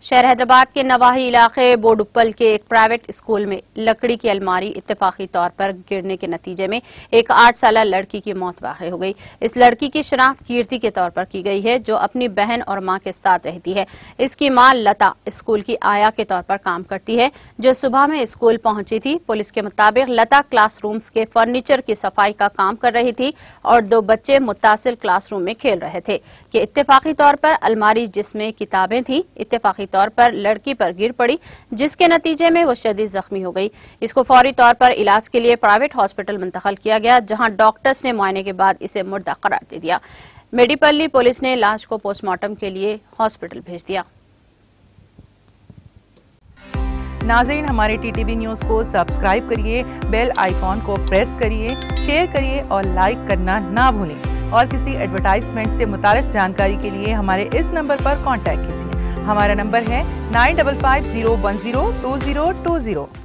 शहर हैदराबाद के नवाही इलाके बोडुप्पल के एक प्राइवेट स्कूल में लकड़ी की अलमारी इत्तेफाकी तौर पर गिरने के नतीजे में एक 8 साल लड़की की मौत वाक़ई हो गई। इस लड़की की शनाख्त कीर्ति के तौर पर की गई है, जो अपनी बहन और मां के साथ रहती है। इसकी मां लता स्कूल की आया के तौर पर काम करती है, जो सुबह में स्कूल पहुंची थी। पुलिस के मुताबिक लता क्लासरूम्स के फर्नीचर की सफाई का काम कर रही थी और 2 बच्चे मुत्तासिल क्लासरूम में खेल रहे थे कि इत्तेफाकी तौर पर अलमारी जिसमें किताबें थी इत्तेफाकी तौर पर लड़की पर गिर पड़ी, जिसके नतीजे में वो शदीद जख्मी हो गई। इसको फौरी तौर पर इलाज के लिए प्राइवेट हॉस्पिटल मुंतकिल किया गया, जहां डॉक्टर्स ने मुआयने के बाद इसे मुर्दा करार दे दिया। मेडीपल्ली पुलिस ने लाश को पोस्टमार्टम के लिए हॉस्पिटल भेज दिया। नाज़रीन, हमारे टीटीवी न्यूज़ को सब्सक्राइब करिए, बेल आइकॉन को प्रेस करिए, शेयर करिए और लाइक करना ना भूलें। और किसी एडवर्टाइजमेंट से मुताल्लिक जानकारी के लिए हमारे इस नंबर पर कांटेक्ट कीजिए। हमारा नंबर है 9550102020।